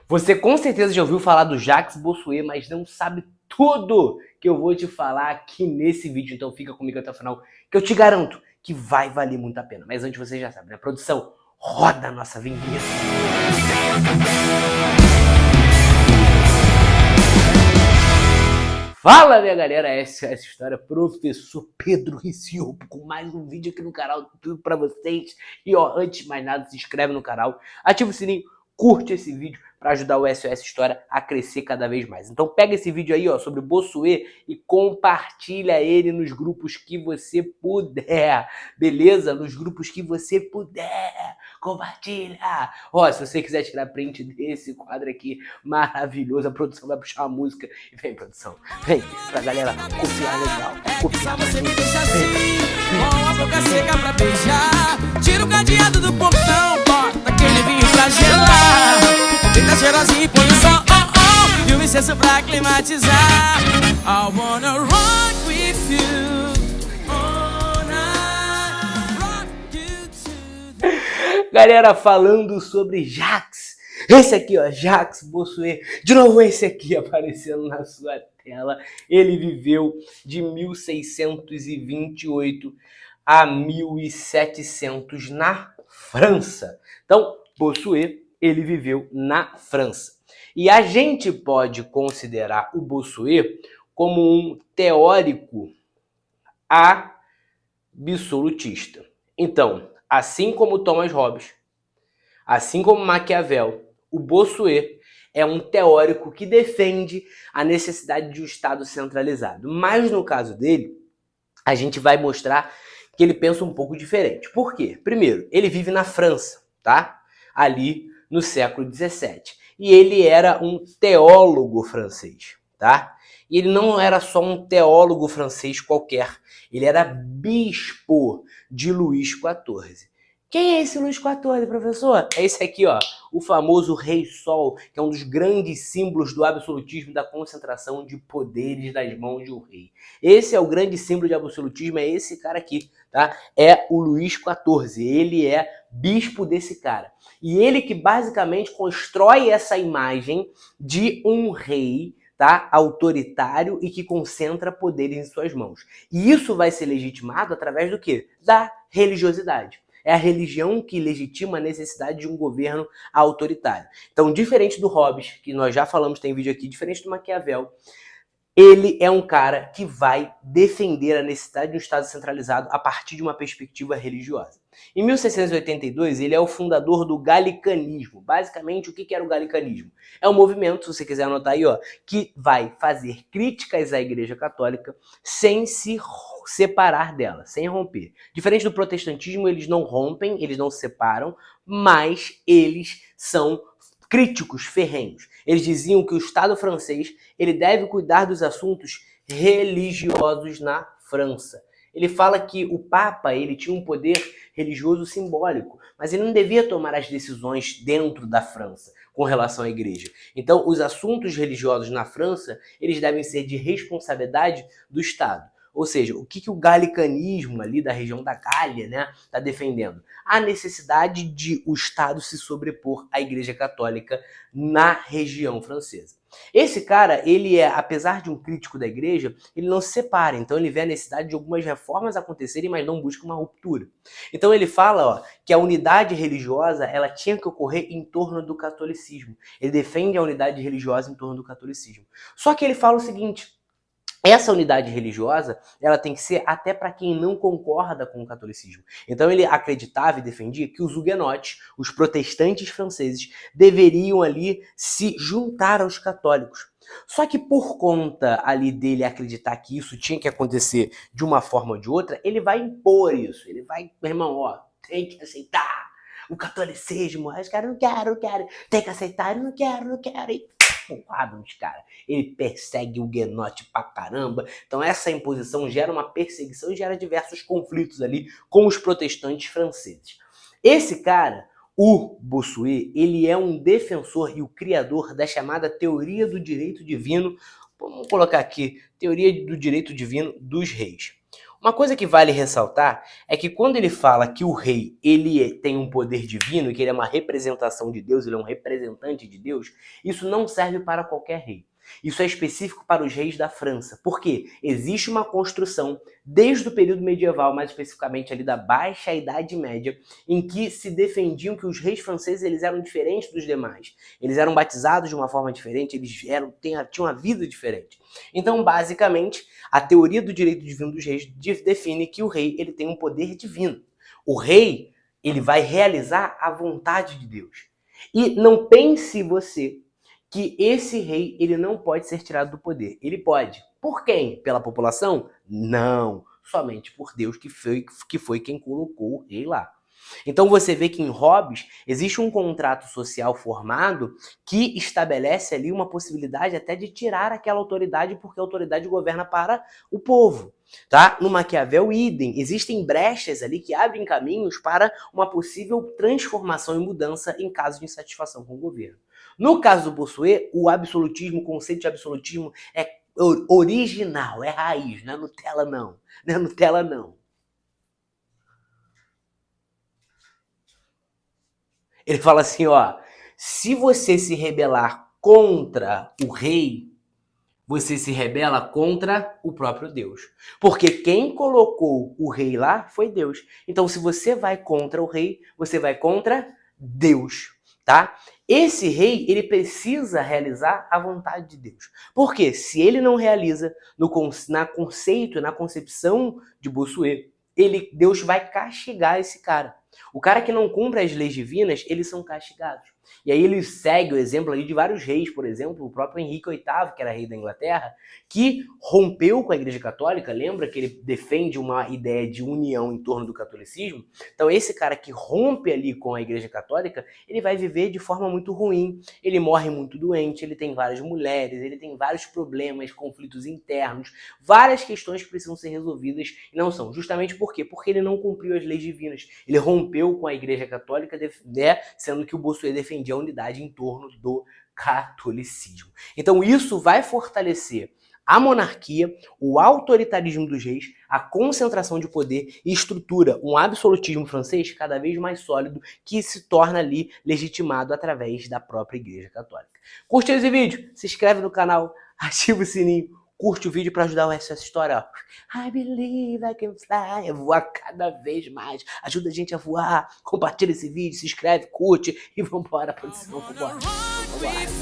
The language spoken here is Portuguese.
Você com certeza já ouviu falar do Jacques Bossuet, mas não sabe tudo que eu vou te falar aqui nesse vídeo. Então fica comigo até o final, que eu te garanto que vai valer muito a pena. Mas antes você já sabe, né? Produção, roda a nossa vinheta. Fala, minha galera, essa história, professor Pedro Riciopo, com mais um vídeo aqui no canal, tudo pra vocês. E ó, antes de mais nada, se inscreve no canal, ativa o sininho, curte esse vídeo para ajudar o SOS História a crescer cada vez mais. Então pega esse vídeo aí, ó, sobre Bossuet e compartilha ele nos grupos que você puder, beleza? Nos grupos que você puder, compartilha. Ó, se você quiser tirar print desse quadro aqui maravilhoso, a produção vai puxar uma música. E vem, produção, vem, pra galera copiar legal. Copiar você me deixa assim, com a boca seca pra beijar. Tira o cadeado do portão, bota aquele vinho pra gelar. Fica cheirosinho e põe o som, oh, oh, e o incenso pra climatizar. I wanna rock with you all night, rock you to... Galera, falando sobre Jacques, esse aqui, ó, Jacques Bossuet, de novo esse aqui aparecendo na sua tela. Ele viveu de 1628 a 1700 na França. Então, Bossuet, ele viveu na França. E a gente pode considerar o Bossuet como um teórico absolutista. Então, assim como Thomas Hobbes, assim como Maquiavel, o Bossuet é um teórico que defende a necessidade de um Estado centralizado. Mas no caso dele, a gente vai mostrar que ele pensa um pouco diferente. Por quê? Primeiro, ele vive na França, tá? Ali no século XVII. E ele era um teólogo francês, tá? E ele não era só um teólogo francês qualquer. Ele era bispo de Luís XIV. Quem é esse Luís XIV, professor? É esse aqui, ó, o famoso Rei Sol, que é um dos grandes símbolos do absolutismo e da concentração de poderes nas mãos de um rei. Esse é o grande símbolo de absolutismo, é esse cara aqui, tá? É o Luís XIV, ele é bispo desse cara. E ele que basicamente constrói essa imagem de um rei, tá? Autoritário e que concentra poderes em suas mãos. E isso vai ser legitimado através do quê? Da religiosidade. É a religião que legitima a necessidade de um governo autoritário. Então, diferente do Hobbes, que nós já falamos, tem vídeo aqui, diferente do Maquiavel, ele é um cara que vai defender a necessidade de um Estado centralizado a partir de uma perspectiva religiosa. Em 1682, ele é o fundador do galicanismo. Basicamente, o que era o galicanismo? É um movimento, se você quiser anotar aí, ó, que vai fazer críticas à Igreja Católica sem se separar dela, sem romper. Diferente do protestantismo, eles não rompem, eles não se separam, mas eles são críticos ferrenhos. Eles diziam que o Estado francês ele deve cuidar dos assuntos religiosos na França. Ele fala que o Papa ele tinha um poder religioso simbólico, mas ele não devia tomar as decisões dentro da França com relação à igreja. Então, os assuntos religiosos na França eles devem ser de responsabilidade do Estado. Ou seja, o que o galicanismo ali da região da Gália, né, está defendendo? A necessidade de o Estado se sobrepor à Igreja Católica na região francesa. Esse cara, ele é, apesar de um crítico da igreja, ele não se separa, então ele vê a necessidade de algumas reformas acontecerem, mas não busca uma ruptura. Então ele fala, ó, que a unidade religiosa, ela tinha que ocorrer em torno do catolicismo. Ele defende a unidade religiosa em torno do catolicismo. Só que ele fala o seguinte: essa unidade religiosa, ela tem que ser até para quem não concorda com o catolicismo. Então ele acreditava e defendia que os huguenotes, os protestantes franceses, deveriam ali se juntar aos católicos. Só que por conta ali dele acreditar que isso tinha que acontecer de uma forma ou de outra, ele vai impor isso. Ele vai, meu irmão, ó, tem que aceitar o catolicismo. Aí os caras, não quero, tem que aceitar, não quero. E porrada nos caras. Ele persegue o huguenote pra caramba. Então essa imposição gera uma perseguição e gera diversos conflitos ali com os protestantes franceses. Esse cara, o Bossuet, ele é um defensor e o criador da chamada teoria do direito divino. Vamos colocar aqui, teoria do direito divino dos reis. Uma coisa que vale ressaltar é que quando ele fala que o rei ele tem um poder divino, que ele é uma representação de Deus, ele é um representante de Deus, isso não serve para qualquer rei. Isso é específico para os reis da França, porque existe uma construção desde o período medieval, mais especificamente ali da Baixa Idade Média, em que se defendiam que os reis franceses eles eram diferentes dos demais. Eles eram batizados de uma forma diferente, eles tinham uma vida diferente. Então, basicamente, a teoria do direito divino dos reis define que o rei ele tem um poder divino. O rei ele vai realizar a vontade de Deus. E não pense você que esse rei ele não pode ser tirado do poder. Ele pode. Por quem? Pela população? Não. Somente por Deus que foi quem colocou o rei lá. Então você vê que em Hobbes existe um contrato social formado que estabelece ali uma possibilidade até de tirar aquela autoridade porque a autoridade governa para o povo. Tá? No Maquiavel, idem. Existem brechas ali que abrem caminhos para uma possível transformação e mudança em caso de insatisfação com o governo. No caso do Bossuet, o absolutismo, o conceito de absolutismo é original, é raiz, não é Nutella não. Não é Nutella não. Ele fala assim, ó, se você se rebelar contra o rei, você se rebela contra o próprio Deus. Porque quem colocou o rei lá foi Deus. Então, se você vai contra o rei, você vai contra Deus, tá? Esse rei, ele precisa realizar a vontade de Deus. Porque se ele não realiza na concepção de Bossuet, Deus vai castigar esse cara. O cara que não cumpre as leis divinas, eles são castigados. E aí ele segue o exemplo ali de vários reis, por exemplo, o próprio Henrique VIII, que era rei da Inglaterra, que rompeu com a Igreja Católica, lembra que ele defende uma ideia de união em torno do catolicismo? Então esse cara que rompe ali com a Igreja Católica, ele vai viver de forma muito ruim, ele morre muito doente, ele tem várias mulheres, ele tem vários problemas, conflitos internos, várias questões que precisam ser resolvidas e não são. Justamente por quê? Porque ele não cumpriu as leis divinas. Ele rompeu com a Igreja Católica, sendo que o Bossuet defendia a unidade em torno do catolicismo. Então isso vai fortalecer a monarquia, o autoritarismo dos reis, a concentração de poder e estrutura um absolutismo francês cada vez mais sólido que se torna ali legitimado através da própria Igreja Católica. Curtiu esse vídeo? Se inscreve no canal, ativa o sininho, curte o vídeo para ajudar essa história. I believe I can fly. Voar cada vez mais. Ajuda a gente a voar. Compartilha esse vídeo, se inscreve, curte e vambora, produção. Vambora. Vambora.